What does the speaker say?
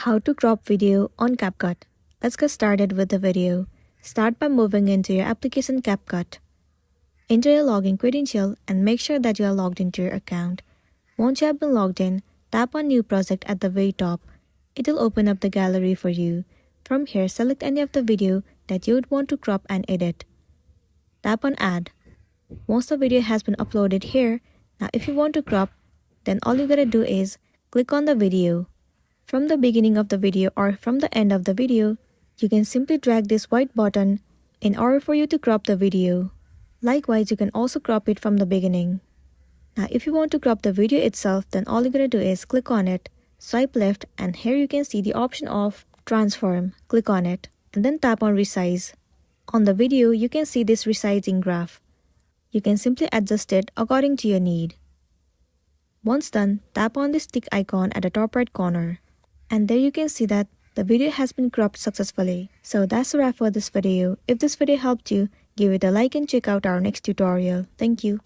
How to crop video on CapCut. Let's get started with the video. Start by moving into your application CapCut. Enter your login credential and make sure that you are logged into your account. Once you have been logged in, tap on New Project at the very top. It will open up the gallery for you. From here, select any of the video that you would want to crop and edit. Tap on Add. Once the video has been uploaded here, now if you want to crop, then all you gotta do is click on the video. From the beginning of the video or from the end of the video, you can simply drag this white button in order for you to crop the video. Likewise, you can also crop it from the beginning. Now if you want to crop the video itself, then all you gotta do is click on it, swipe left, and here you can see the option of transform. Click on it and then tap on resize. On the video, you can see this resizing graph. You can simply adjust it according to your need. Once done, tap on this tick icon at the top right corner. And there you can see that the video has been cropped successfully. So that's a wrap for this video. If this video helped you, give it a like and check out our next tutorial. Thank you.